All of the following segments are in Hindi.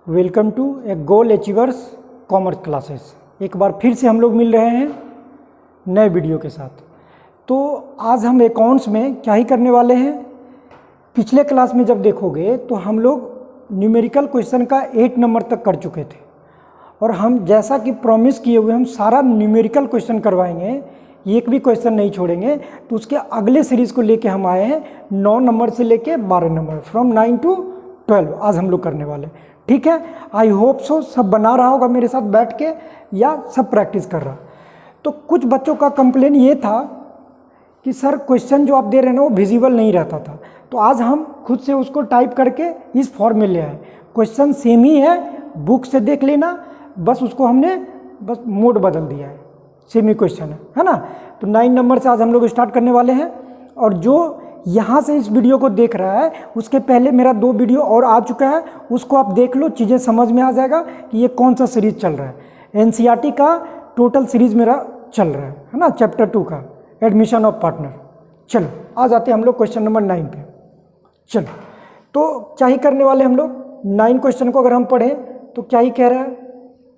Welcome to a goal achievers commerce classes. एक बार फिर से हम लोग मिल रहे हैं नए वीडियो के साथ। तो आज हम अकाउंट्स में क्या ही करने वाले हैं। पिछले क्लास में जब देखोगे तो हम लोग न्यूमेरिकल क्वेश्चन का 8 नंबर तक कर चुके थे और हम जैसा कि प्रॉमिस किए हुए हम सारा न्यूमेरिकल क्वेश्चन करवाएंगे, एक भी क्वेश्चन नहीं छोड़ेंगे। तो उसके अगले सीरीज़ को लेके हम आए हैं 9 नंबर से लेके 12 नंबर, फ्रॉम 9 to 12 आज हम लोग करने वाले। ठीक है, आई होप सो सब बना रहा होगा मेरे साथ बैठ के या सब प्रैक्टिस कर रहा। तो कुछ बच्चों का कंप्लेन ये था कि सर क्वेश्चन जो आप दे रहे हैं ना वो विजिबल नहीं रहता था। तो आज हम खुद से उसको टाइप करके इस फॉर्म में ले आए। क्वेश्चन सेम ही है, बुक से देख लेना, बस उसको हमने बस मोड बदल दिया है, सेम ही क्वेश्चन है ना। तो 9 नंबर से आज हम लोग स्टार्ट करने वाले हैं। और जो यहाँ से इस वीडियो को देख रहा है उसके पहले मेरा 2 वीडियो और आ चुका है, उसको आप देख लो, चीज़ें समझ में आ जाएगा कि ये कौन सा सीरीज़ चल रहा है। एनसीईआरटी का टोटल सीरीज़ मेरा चल रहा है ना, चैप्टर 2 का एडमिशन ऑफ पार्टनर। चलो आ जाते हैं हम लोग क्वेश्चन नंबर 9 पे। चलो तो क्या ही करने वाले हम लोग 9 क्वेश्चन को अगर हम पढ़ें तो क्या ही कह रहा है।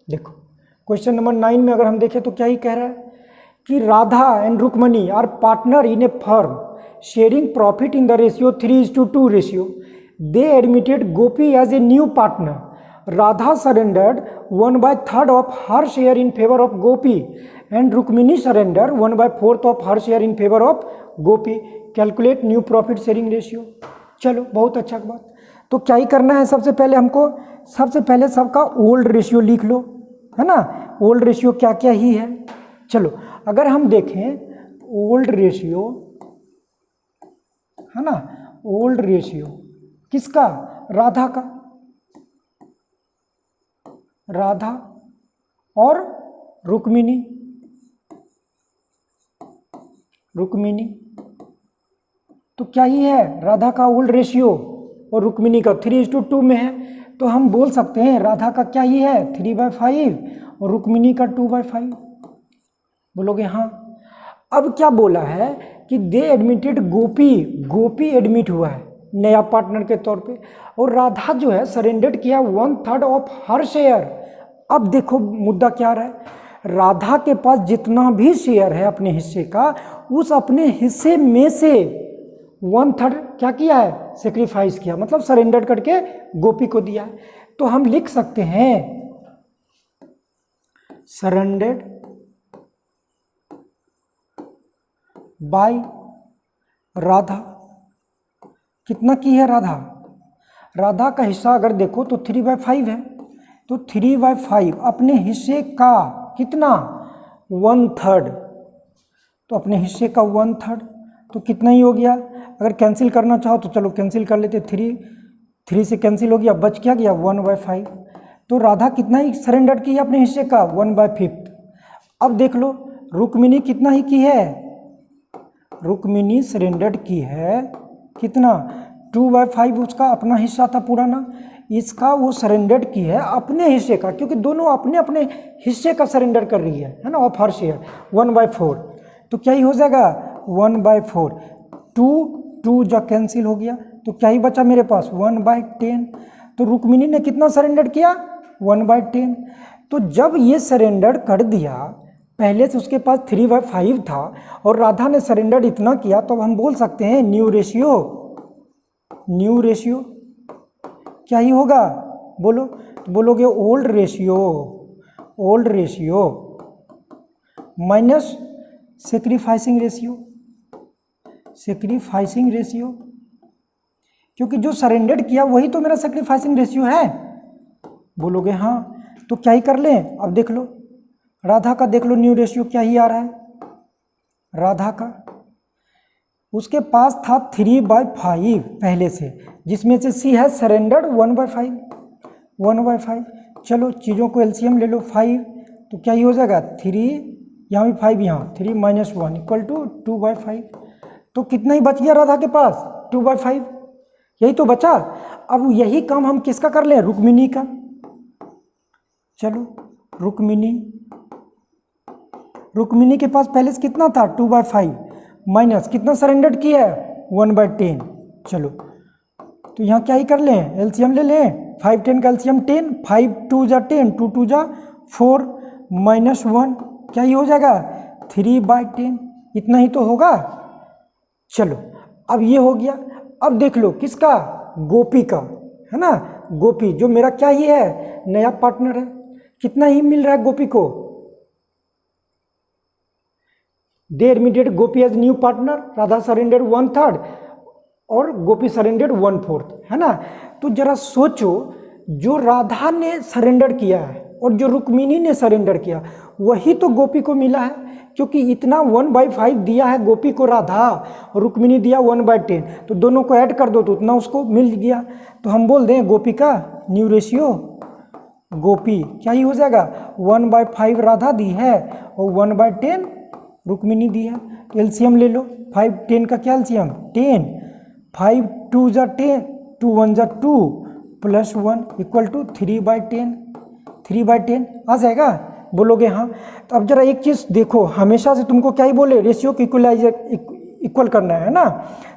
देखो क्वेश्चन नंबर 9 में अगर हम देखें तो क्या ही कह रहा है कि Radha and Rukmani are partner in a firm sharing profit in the ratio 3:2 ratio. They admitted Gopi as a new partner. Radha surrendered 1/3 of her share in favor of Gopi and Rukmini surrendered 1/4 of her share in favor of Gopi. Calculate new profit sharing ratio. चलो बहुत अच्छा बात। तो क्या ही करना है, सबसे पहले हमको सबसे पहले सबका ओल्ड रेशियो लिख लो, है ना। ओल्ड रेशियो क्या क्या ही है। चलो अगर हम देखें ओल्ड रेशियो है ना, ओल्ड रेशियो किसका, राधा का, राधा और रुक्मिणी, रुक्मिणी। तो क्या ही है, राधा का ओल्ड रेशियो और रुक्मिणी का 3:2 में है। तो हम बोल सकते हैं राधा का क्या ही है 3/5 और रुक्मिणी का 2/5। बोलोगे हाँ। अब क्या बोला है कि दे एडमिटेड गोपी, गोपी एडमिट हुआ है नया पार्टनर के तौर पे, और राधा जो है सरेंडर्ड किया 1/3 ऑफ हर शेयर। अब देखो मुद्दा क्या रहा है, राधा के पास जितना भी शेयर है अपने हिस्से का, उस अपने हिस्से में से 1/3 क्या किया है, सेक्रीफाइस किया, मतलब सरेंडर करके गोपी को दिया है। तो हम लिख सकते हैं सरेंडर्ड बाय राधा। कितना की है राधा, राधा का हिस्सा अगर देखो तो 3/5 है। तो 3/5 अपने हिस्से का कितना 1/3, तो अपने हिस्से का 1/3 तो कितना ही हो गया। अगर कैंसिल करना चाहो तो चलो कैंसिल कर लेते, 3 से कैंसिल हो गया, बच क्या गया 1/5। तो राधा कितना ही सरेंडर की है अपने हिस्से का 1/5। अब देख लो रुक्मिणी कितना ही की है, रुक्मिणी सरेंडर्ड की है कितना 2/5, उसका अपना हिस्सा था पुराना, इसका वो सरेंडर्ड की है अपने हिस्से का, क्योंकि दोनों अपने अपने हिस्से का सरेंडर कर रही है ना, ऑफ हर शेयर 1/4। तो क्या ही हो जाएगा 1/4, 2 जो कैंसिल हो गया, तो क्या ही बचा मेरे पास 1/10। तो रुक्मिणी ने कितना सरेंडर किया 1/10। तो जब ये सरेंडर कर दिया, पहले से उसके पास 3/5 था और राधा ने सरेंडर इतना किया, तो हम बोल सकते हैं न्यू रेशियो, न्यू रेशियो क्या ही होगा बोलो। तो बोलोगे old ratio, old ratio minus sacrificing ratio, sacrificing ratio, क्योंकि जो सरेंडर किया वही तो मेरा सेक्रीफाइसिंग रेशियो है। बोलोगे हाँ। तो क्या ही कर लें, अब देख लो राधा का, देख लो न्यू रेशियो क्या ही आ रहा है राधा का। उसके पास था 3/5 पहले से, जिसमें से सी है सरेंडर्ड 1/5। चलो चीज़ों को एलसीएम ले लो 5, तो क्या ही हो जाएगा 3, यहाँ भी 5, यहाँ 3 - 1 = 2/5। तो कितना ही बच गया राधा के पास 2/5, यही तो बचा। अब यही काम हम किसका कर लें, रुक्मिणी का। चलो रुक्मिणी के पास पहले से कितना था 2/5 माइनस कितना सरेंडर्ड किया है 1/10। चलो तो यहाँ क्या ही कर लें, एलसीएम ले लें 5 10 का एलसीएम 10, 5 2 जा 10, 2 2 जा 4 -1, क्या ही हो जाएगा 3/10, इतना ही तो होगा। चलो अब ये हो गया। अब देख लो किसका, गोपी का, है ना, गोपी जो मेरा क्या ही है, नया पार्टनर है। कितना ही मिल रहा है गोपी को, they admitted Gopi as new partner, Radha surrendered 1/3 और गोपी सरेंडेड 1/4, है ना। तो जरा सोचो, जो राधा ने सरेंडर किया है और जो रुक्मिणी ने सरेंडर किया वही तो गोपी को मिला है, क्योंकि इतना 1/5 दिया है गोपी को राधा और रुक्मिणी दिया 1/10, तो दोनों को ऐड कर दो तो उतना उसको मिल गया। तो हम बोल दें गोपी का न्यू रेशियो, गोपी क्या ही हो जाएगा 1/5 राधा दी है और 1/10 रुक्मिणी दी है। तो एलसीएम ले लो, 5 10 का क्या एलसीएम 10, 5 2 जा 10, 2 1 जा 2 +1 = 3/10, 3/10 आ जाएगा, बोलोगे हाँ। तो अब जरा एक चीज़ देखो, हमेशा से तुमको क्या ही बोले, रेशियो को इक्वल करना है ना।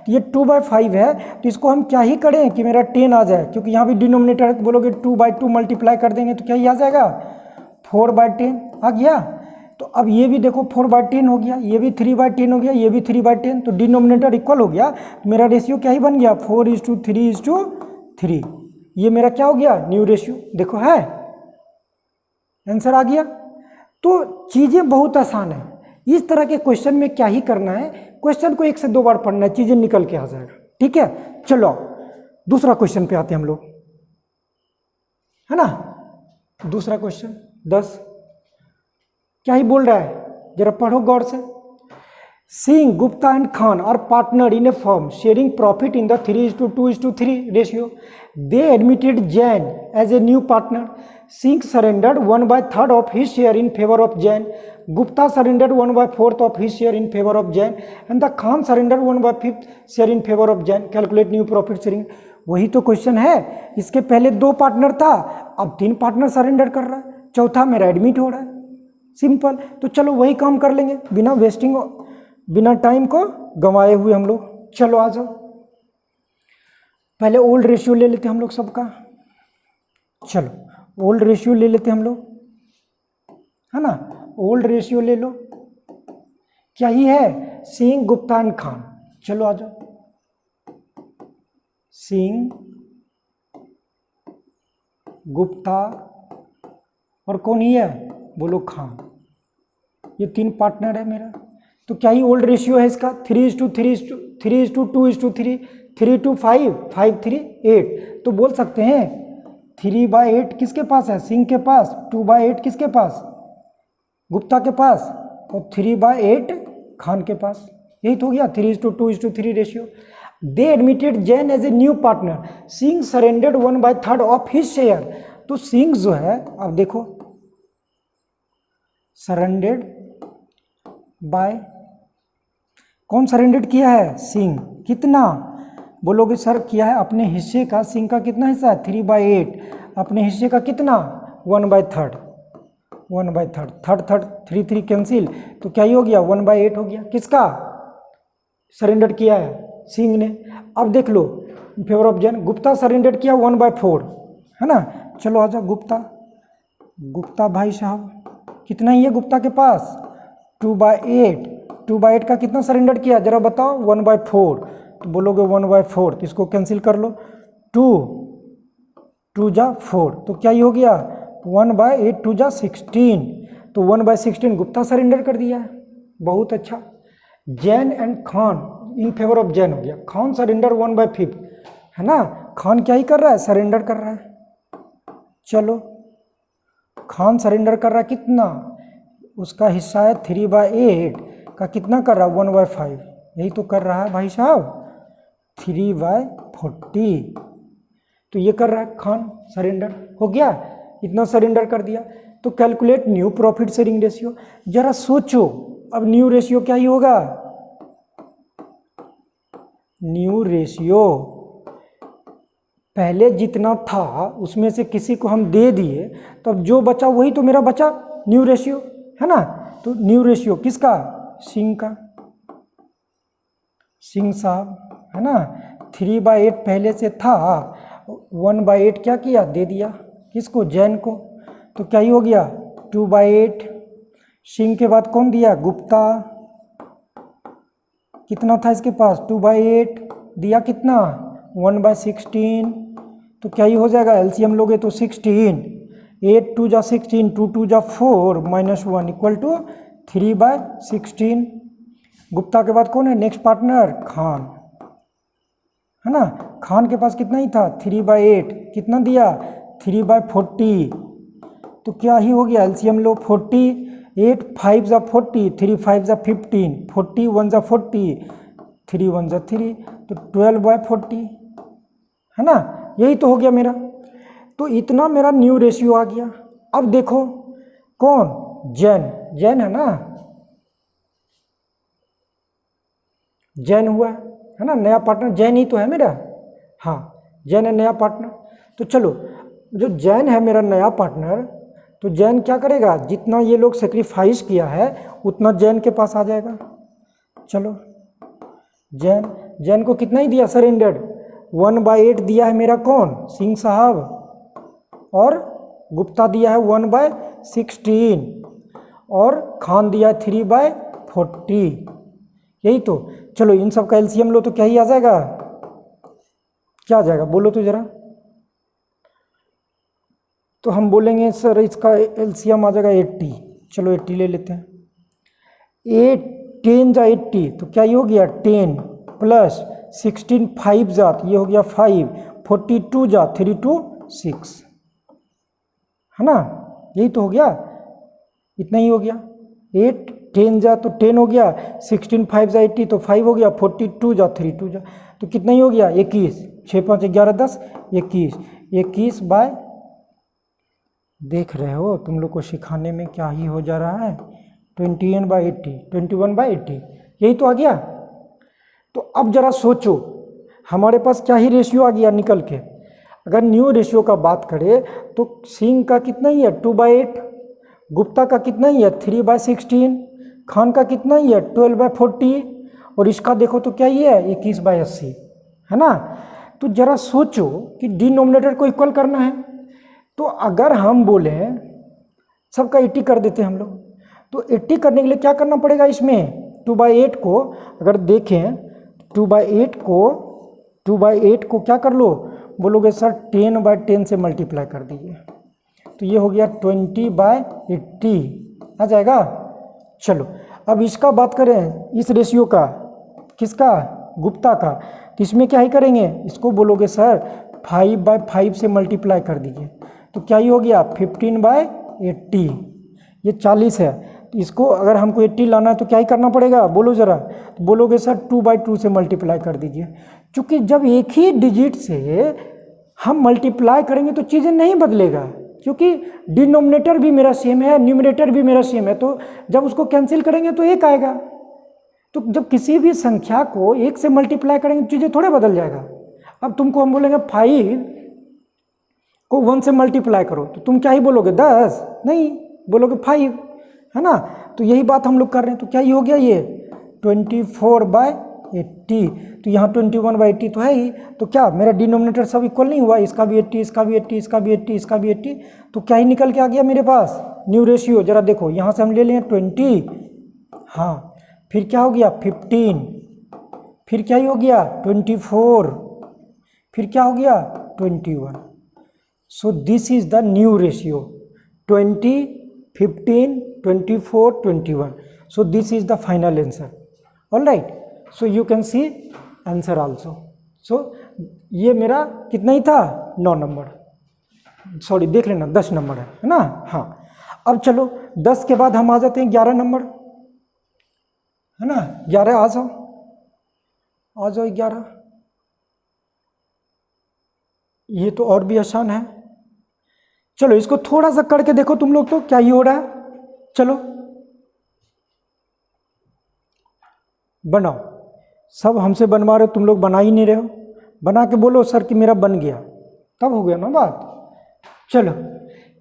तो ये 2/5 है, तो इसको हम क्या ही करें कि मेरा 10 आ जाए, क्योंकि यहाँ भी डिनोमिनेटर है, तो बोलोगे 2/2 मल्टीप्लाई कर देंगे तो क्या ही आ जाएगा 4/10 आ गया। तो अब ये भी देखो 4/10 हो गया, ये भी 3/10 हो गया, ये भी 3/10, तो डिनोमिनेटर इक्वल हो गया। तो मेरा रेशियो क्या ही बन गया 4:3:3, ये मेरा क्या हो गया न्यू रेशियो, देखो है आंसर आ गया। तो चीज़ें बहुत आसान है, इस तरह के क्वेश्चन में क्या ही करना है, क्वेश्चन को 1 से 2 बार पढ़ना है, चीज़ें निकल के आ जाएगा, ठीक है। चलो दूसरा क्वेश्चन पे आते हैं हम लोग, है ना। दूसरा क्वेश्चन 10 क्या ही बोल रहा है, जरा पढ़ो गौर से। Singh, Gupta and Khan are partner in a firm sharing profit in the 3:2:3 ratio. They admitted Jain as a new partner. Singh surrendered 1/3 of his share in favor of Jain. Gupta surrendered 1/4 of his share in favor of Jain, and the Khan surrendered 1/5 share in favor of Jain. Calculate new profit sharing. वही तो क्वेश्चन है, इसके पहले 2 पार्टनर था, अब 3 पार्टनर सरेंडर कर रहा है, चौथा मेरा एडमिट हो रहा है, सिंपल। तो चलो वही काम कर लेंगे बिना वेस्टिंग, बिना टाइम को गंवाए हुए हम लोग। चलो आ जाओ, पहले ओल्ड रेशियो ले लेते हम लोग सबका। चलो ओल्ड रेशियो ले लेते हम लोग, है ना। ओल्ड रेशियो ले लो, क्या ही है सिंह, गुप्ता एंड खान। चलो आ जाओ, सिंह, गुप्ता और कौन ही है, बोलो खान, ये 3 पार्टनर है मेरा। तो क्या ही ओल्ड रेशियो है इसका 3:2:3, 3:5, 5:3:8। तो बोल सकते हैं 3/8 किसके पास है, सिंह के पास, 2/8 किसके पास, गुप्ता के पास, और 3/8 खान के पास। यही तो हो गया 3:2:3 ratio. They admitted Jain as a new partner. Singh surrendered 1/3 of his share. तो सिंह जो है, अब देखो सरेंडेड बाय, कौन सरेंडेड किया है, सिंह, कितना बोलोगे सर, किया है अपने हिस्से का, सिंह का कितना हिस्सा है 3/8, अपने हिस्से का कितना 1/3, 1/3, थर्ड 3 कैंसिल, तो क्या ही हो गया 1/8 हो गया। किसका सरेंडर किया है, सिंह ने। अब देख लो favour of Jain, Gupta surrender किया 1/4, है ना। चलो आ जाओ गुप्ता, गुप्ता भाई साहब कितना ही है गुप्ता के पास 2/8, 2/8 का कितना सरेंडर किया जरा बताओ 1/4, तो बोलोगे 1/4, तो इसको कैंसिल कर लो, 2 जा 4, तो क्या ही हो गया 1/8, 2 जा 16, तो 1/16 गुप्ता सरेंडर कर दिया है, बहुत अच्छा। Jain and Khan in favour of Jain हो गया, खान सरेंडर 1/5, है ना। खान क्या ही कर रहा है, सरेंडर कर रहा है। चलो खान सरेंडर कर रहा है कितना, उसका हिस्सा है 3/8 का कितना कर रहा है 1/5, यही तो कर रहा है भाई साहब 3/40, तो ये कर रहा है खान सरेंडर, हो गया इतना सरेंडर कर दिया। तो calculate new profit sharing ratio, जरा सोचो अब न्यू रेशियो क्या ही होगा, न्यू रेशियो पहले जितना था उसमें से किसी को हम दे दिए, तो अब जो बचा वही तो मेरा बचा न्यू रेशियो, है ना। तो न्यू रेशियो किसका, सिंह का, सिंह साहब, है ना। 3/8 पहले से था 1/8 क्या किया, दे दिया किसको, जैन को। तो क्या ही हो गया 2/8। सिंह के बाद कौन दिया, गुप्ता। कितना था इसके पास, 2/8 दिया, कितना 1/16। तो क्या ही हो जाएगा, एलसीएम लोगे तो 16, 8 2 जा 16, 2 2 जा 4 -1 इक्वल टू 3/16। गुप्ता के बाद कौन है नेक्स्ट पार्टनर, खान, है ना। खान के पास कितना ही था 3/8, कितना दिया 3/40। तो क्या ही हो गया, एलसीएम लो 40, 8 5 जा 40, 3 5 जा 15, 40 1 जा 40, 3 1 जा 3, तो 12/40, है ना। यही तो हो गया मेरा। तो इतना मेरा न्यू रेशियो आ गया। अब देखो कौन, जैन, जैन है ना, जैन हुआ है ना, नया पार्टनर जैन ही तो है मेरा। हाँ जैन है नया पार्टनर। तो चलो जो जैन है मेरा नया पार्टनर, तो जैन क्या करेगा, जितना ये लोग सेक्रीफाइस किया है उतना जैन के पास आ जाएगा। चलो जैन, जैन को कितना ही दिया सरेंडर्ड, 1/8 दिया है मेरा कौन, सिंह साहब, और गुप्ता दिया है 1/16, और खान दिया है 3/40। यही तो। चलो इन सब का एलसीएम लो तो क्या ही आ जाएगा, क्या आ जाएगा बोलो तो जरा। तो हम बोलेंगे सर इसका एलसीएम आ जाएगा 80। चलो 80 ले लेते हैं। 8 10 जा 80, तो क्या ये हो गया 10 प्लस 16 5 जा, ये हो गया 5, 42 जा 3 2 6, है ना। यही तो हो गया, इतना ही हो गया। 8 10 जा तो 10 हो गया, 16 5 जा 80 तो 5 हो गया, 42 जा 3 2 जा, तो कितना ही हो गया 21, 6 5 11 10 21, 21 बाय, देख रहे हो तुम लोग को सिखाने में क्या ही हो जा रहा है, 21/80, 21/80, यही तो आ गया। तो अब जरा सोचो हमारे पास क्या ही रेशियो आ गया निकल के। अगर न्यू रेशियो का बात करें तो सिंह का कितना ही है 2/8, गुप्ता का कितना ही है 3/16, खान का कितना ही है 12/40, और इसका देखो तो क्या ही है 21/80, है ना। तो जरा सोचो कि डिनोमिनेटर को इक्वल करना है। तो अगर हम बोले सबका 80 कर देते हैं हम लोग, तो 80 करने के लिए क्या करना पड़ेगा, इसमें 2/8 को अगर देखें, 2/8 को क्या कर लो, बोलोगे सर 10/10 से मल्टीप्लाई कर दीजिए, तो ये हो गया 20/80 आ जाएगा। चलो अब इसका बात करें, इस रेशियो का, किसका, गुप्ता का, तो इसमें क्या ही करेंगे, इसको बोलोगे सर 5/5 से मल्टीप्लाई कर दीजिए, तो क्या ही हो गया 15/80, ये 40 है। तो इसको अगर हमको 80 लाना है तो क्या ही करना पड़ेगा बोलो ज़रा, तो बोलोगे सर 2/2 से मल्टीप्लाई कर दीजिए। क्योंकि जब एक ही डिजिट से हम मल्टीप्लाई करेंगे तो चीज़ें नहीं बदलेगा, क्योंकि डिनोमिनेटर भी मेरा सेम है, न्यूमरेटर भी मेरा सेम है, तो जब उसको कैंसिल करेंगे तो एक आएगा। तो जब किसी भी संख्या को 1 से मल्टीप्लाई करेंगे तो चीज़ें थोड़े बदल जाएगा। अब तुमको हम बोलेंगे 5 को 1 से मल्टीप्लाई करो, तो तुम क्या ही बोलोगे 10, नहीं बोलोगे 5, है ना। तो यही बात हम लोग कर रहे हैं। तो क्या ये हो गया, ये 24/80, तो यहाँ 21/80 तो है ही, तो क्या मेरा डिनोमिनेटर सब इक्वल नहीं हुआ, इसका भी 80, इसका भी 80, इसका भी 80, इसका भी 80, तो क्या ही निकल के आ गया मेरे पास न्यू रेशियो। जरा देखो यहाँ से हम ले लें 20, हाँ, फिर क्या हो गया 15, फिर क्या ही हो गया 24, फिर क्या हो गया 21। So this is the new ratio 20, 15, 24, 21. So this is the final answer. All right. So you can see answer also. So ये मेरा कितना ही था 9 नंबर, सॉरी देख लेना 10 नंबर है ना। हाँ अब चलो 10 के बाद हम आ जाते हैं 11 नंबर, है ना। 11 आ जाओ, आ जाओ 11। ये तो और भी आसान है। चलो इसको थोड़ा सा करके देखो तुम लोग, तो क्या ही हो रहा है। चलो बनाओ, सब हमसे बनवा रहे हो, तुम लोग बना ही नहीं रहे हो। बना के बोलो सर कि मेरा बन गया, तब हो गया ना बात। चलो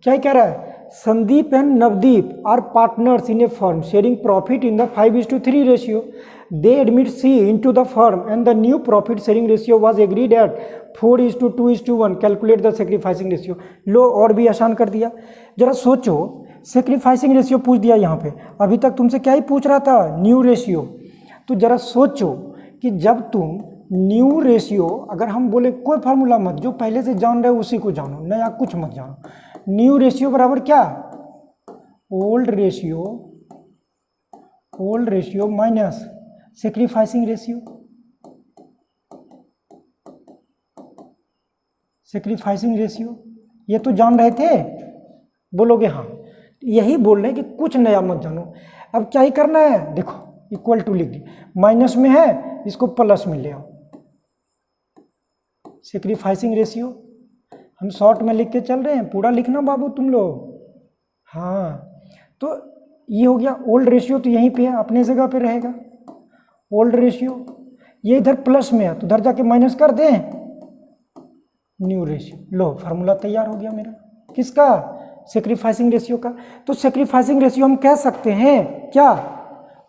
क्या कह रहा है, Sandeep and Navdeep are partners in a firm sharing profit in the 5:3 ratio. They admit C into the firm and the new profit sharing ratio was agreed at 4:2:1, calculate the sacrificing ratio. लो और भी आसान कर दिया। जरा सोचो, सेक्रीफाइसिंग रेशियो पूछ दिया यहाँ पे, अभी तक तुमसे क्या ही पूछ रहा था, न्यू रेशियो। तो जरा सोचो कि जब तुम न्यू रेशियो, अगर हम बोले कोई फार्मूला मत, जो पहले से जान रहे हो उसी को जानो, नया कुछ मत जानो। न्यू रेशियो बराबर क्या, old ratio minus sacrificing ratio. Sacrificing ratio ये तो जान रहे थे, बोलोगे हाँ। यही बोल रहे हैं कि कुछ नया मत जानो। अब क्या ही करना है, देखो इक्वल टू लिख दी, माइनस में है इसको प्लस में ले आओ। सेक्रीफाइसिंग रेशियो हम शॉर्ट में लिख के चल रहे हैं, पूरा लिखना बाबू तुम लोग। हाँ, तो ये हो गया ओल्ड रेशियो, तो यहीं पे है, अपने जगह पे रहेगा ओल्ड रेशियो। ये इधर प्लस में है तो उधर जाके माइनस कर दें, न्यू रेशियो। लो फार्मूला तैयार हो गया मेरा, किसका, सेक्रीफाइसिंग रेशियो का। तो सेक्रीफाइसिंग रेशियो हम कह सकते हैं क्या,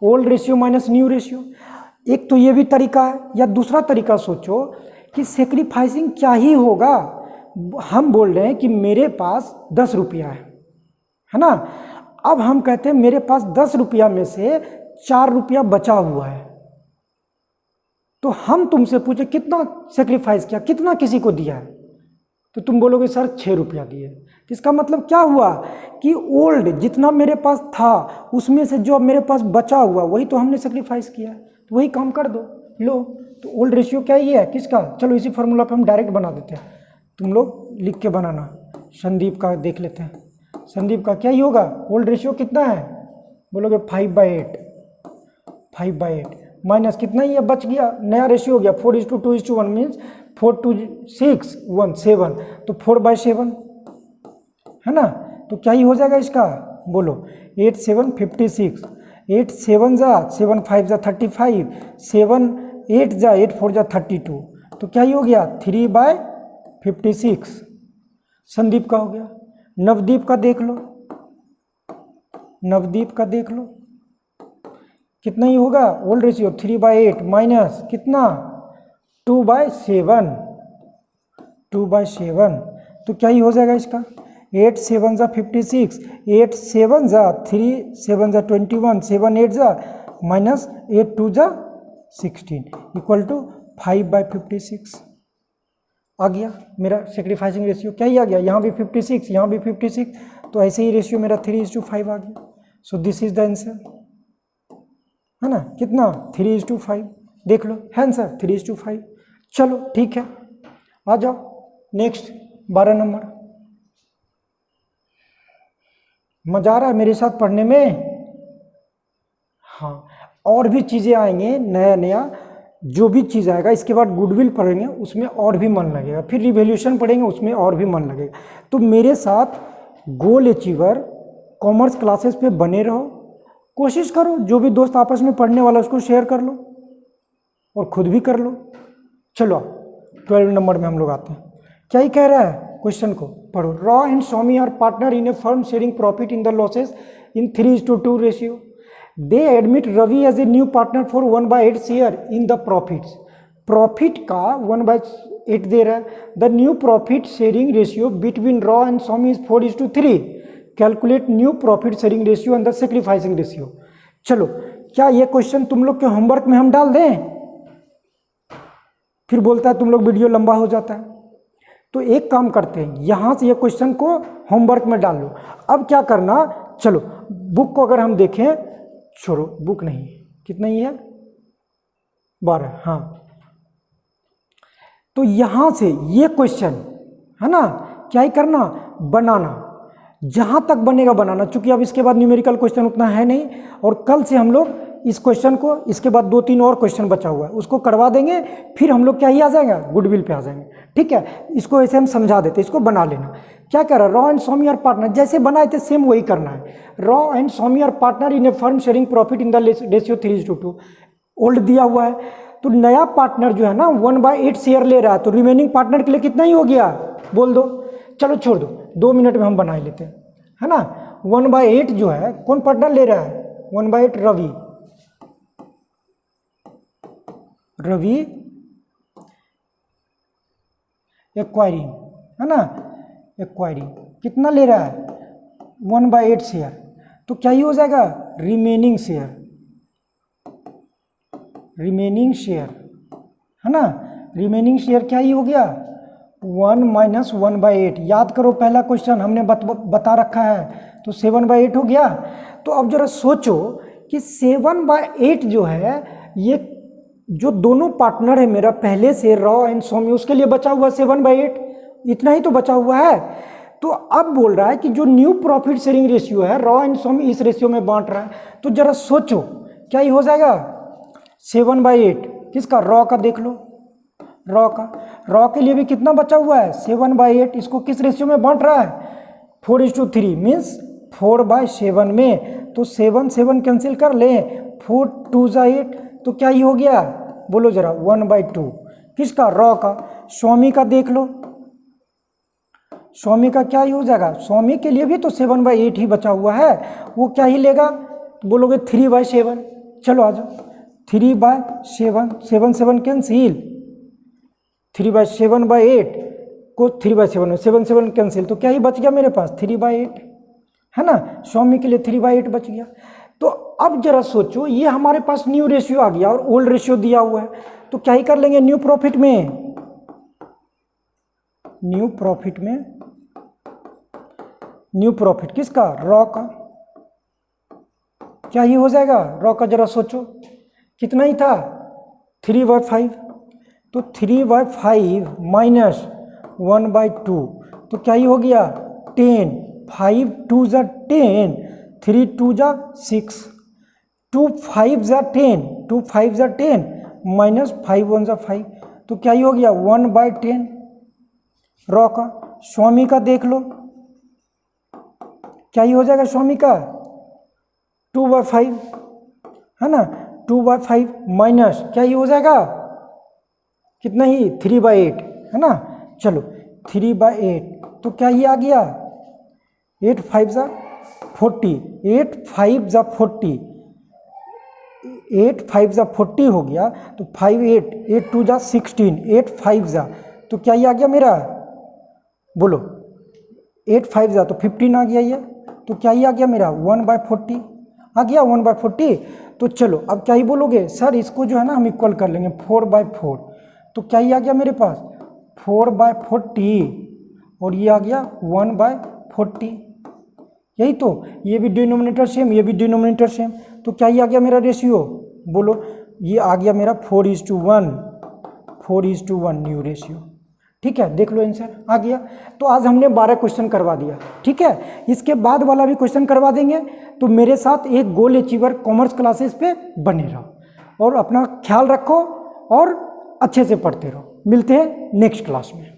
old ratio minus new ratio. एक तो ये भी तरीका है, या दूसरा तरीका सोचो कि सेक्रीफाइसिंग क्या ही होगा। हम बोल रहे हैं कि मेरे पास 10 रुपया है ना। अब हम कहते हैं मेरे पास 10 रुपया में से 4 रुपया बचा हुआ है, तो हम तुमसे पूछे कितना सेक्रीफाइस किया, कितना किसी को दिया है, तो तुम बोलोगे सर 6 रुपया दिए। तो इसका मतलब क्या हुआ कि ओल्ड जितना मेरे पास था उसमें से जो मेरे पास बचा हुआ वही तो हमने सेक्रीफाइस किया है, तो वही काम कर दो। लो, तो ओल्ड रेशियो क्या ही है, किसका, चलो इसी फार्मूला पे हम डायरेक्ट बना देते हैं, तुम लोग लिख के बनाना। संदीप का देख लेते हैं, संदीप का क्या ही होगा, ओल्ड रेशियो कितना है, बोलोगे 5/8, 5/8 माइनस कितना ही है, बच गया, नया रेशियो हो गया 4:2:1 मीन्स 4:6:1 7, तो 4/7 है ना। तो क्या ही हो जाएगा इसका, बोलो 8 7 56, 8 7 जा 7 5 जा 35, 7 8 जा 8 4 जा 32, तो क्या ही हो गया 3/56। संदीप का हो गया। नवदीप का देख लो, नवदीप का देख लो कितना ही होगा, ओल्ड रेशियो 3/8 माइनस कितना 2/7, 2/7, तो क्या ही हो जाएगा इसका, 8 7 जा 56, 8 7 जा 3 7 जा 21, 7 8 जा माइनस 8 2 जा 16 इक्वल टू 5/56 आ गया मेरा सेक्रीफाइसिंग रेशियो। क्या ही आ गया, यहाँ भी 56, यहाँ भी 56, तो ऐसे ही रेशियो मेरा 3:5 आ गया। So this is the answer, है ना, कितना 3:5, देख लो है आंसर 3:5। चलो ठीक है, आ जाओ नेक्स्ट 12 नंबर। मजा आ रहा है मेरे साथ पढ़ने में, हाँ, और भी चीज़ें आएंगे, नया नया जो भी चीज़ आएगा, इसके बाद गुडविल पढ़ेंगे उसमें और भी मन लगेगा, फिर रिवैल्यूएशन पढ़ेंगे उसमें और भी मन लगेगा। तो मेरे साथ गोल अचीवर कॉमर्स क्लासेस पे बने रहो, कोशिश करो जो भी दोस्त आपस में पढ़ने वाला उसको शेयर कर लो और खुद भी कर लो। चलो 12 नंबर में हम लोग आते हैं, क्या ही कह रहा है क्वेश्चन को पढ़ो। Rao and Swami are partner in a firm sharing profit in the losses in 3:2 ratio. They admit Ravi as a new partner for 1/8 share in the profits. Profit का 1/8 दे रहा है। The new profit sharing ratio between Rao and Swami is 4:3। Calculate new profit sharing ratio and the sacrificing ratio. चलो, क्या ये क्वेश्चन तुम लोग के होमवर्क में हम डाल दें? फिर बोलता है तुम लोग वीडियो लंबा हो जाता है। तो एक काम करते हैं, यहाँ से ये क्वेश्चन को होमवर्क में डाल लो। अब क्या करना, चलो बुक को अगर हम देखें, छोड़ो बुक नहीं, कितना ही है 12, हाँ। तो यहाँ से ये क्वेश्चन है ना, क्या ही करना, बनाना, जहाँ तक बनेगा बनाना, चूंकि अब इसके बाद न्यूमेरिकल क्वेश्चन उतना है नहीं, और कल से हम लोग इस क्वेश्चन को, इसके बाद 2-3 और क्वेश्चन बचा हुआ है उसको करवा देंगे, फिर हम लोग क्या ही आ जाएगा, गुडविल पे आ जाएंगे। ठीक है, इसको ऐसे हम समझा देते, इसको बना लेना। क्या कह रहा है, Rao and Swami are partner, जैसे बनाए थे सेम वही करना है। Rao and Swami are partner in a firm sharing profit in the ratio 3:2। Old दिया हुआ है, तो नया पार्टनर जो है ना 1/8 शेयर ले रहा है, तो रिमेनिंग पार्टनर के लिए कितना ही हो गया, बोल दो। चलो छोड़ दो, 2 मिनट में हम बना ही लेते हैं, है ना। 1/8 जो है कौन पार्टनर ले रहा है, 1/8 रवि, रवि एक्वायरिंग, है ना, एक्वायरिंग कितना ले रहा है 1/8 शेयर, तो क्या ही हो जाएगा रिमेनिंग शेयर, रिमेनिंग शेयर, है ना, रिमेनिंग शेयर क्या ही हो गया 1 - 1/8। याद करो पहला क्वेश्चन हमने बता रखा है, तो 7/8 हो गया। तो अब जरा सोचो कि 7/8 जो है ये जो दोनों पार्टनर है मेरा पहले से रॉ एंड सौम्य, उसके लिए बचा हुआ 7/8, इतना ही तो बचा हुआ है। तो अब बोल रहा है कि जो न्यू प्रॉफिट शेयरिंग रेशियो है रॉ एंड सौम्य इस रेशियो में बांट रहा है, तो जरा सोचो क्या ही हो जाएगा 7/8 किसका, रॉ का देख लो, रॉ का, रॉ के लिए भी कितना बचा हुआ है 7/8, इसको किस रेशियो में बांट रहा है 4:3 मीन्स 4/7 में, तो 7 7 कैंसिल कर ले, 4 2 8, तो क्या ही हो गया बोलो जरा 1/2 किसका, रॉ का। स्वामी का देख लो, स्वामी का क्या ही हो जाएगा, स्वामी के लिए भी तो 7/8 ही बचा हुआ है, वो क्या ही लेगा, तो बोलोगे 3/7, चलो आ जाओ 3/7, 7 7 कैंसिल, 3/7/8 को 3/7 में 7 7 कैंसिल, तो क्या ही बच गया मेरे पास 3/8, है ना, स्वामी के लिए 3/8 बच गया। तो अब जरा सोचो ये हमारे पास न्यू रेशियो आ गया और ओल्ड रेशियो दिया हुआ है, तो क्या ही कर लेंगे न्यू प्रॉफिट में, न्यू प्रॉफिट में, न्यू प्रॉफिट किसका, रॉ का, क्या ही हो जाएगा रॉ का, जरा सोचो कितना ही था 3/5, तो 3/5 माइनस 1/2, तो क्या ही हो गया 10, 5 2 जा 10, 3 2 जा 6, 2 5 जा 10, 2 5 जा 10 माइनस 5 1 जा 5, तो क्या ही हो गया 1/10 रॉ का। स्वामी का देख लो क्या ही हो जाएगा स्वामी का 2/5, है ना, 2/5 माइनस क्या ही हो जाएगा कितना ही 3/8, है ना, चलो 3/8, तो क्या ही आ गया 8 5 जा 40, 8 5 जा 40, 8 5 जा 40 हो गया, तो 5 8 8 2 जा 16, 8 5 जा, तो क्या ही आ गया मेरा बोलो 8 5 जा तो 15 आ गया ये, तो क्या ही आ गया मेरा 1/40 आ गया 1/40। तो चलो अब क्या ही बोलोगे सर इसको जो है ना हम इक्वल कर लेंगे 4/4, तो क्या ही आ गया मेरे पास 4/40 और ये आ गया 1/40, यही तो, ये भी डिनोमिनेटर सेम ये भी डिनोमिनेटर सेम, तो क्या ही आ गया मेरा रेशियो बोलो, ये आ गया मेरा 4:1, 4:1 न्यू रेशियो। ठीक है देख लो आंसर आ गया। तो आज हमने 12 क्वेश्चन करवा दिया, ठीक है, इसके बाद वाला भी क्वेश्चन करवा देंगे। तो मेरे साथ एक गोल अचीवर कॉमर्स क्लासेस पे बने रहो और अपना ख्याल रखो और अच्छे से पढ़ते रहो। मिलते हैं नेक्स्ट क्लास में।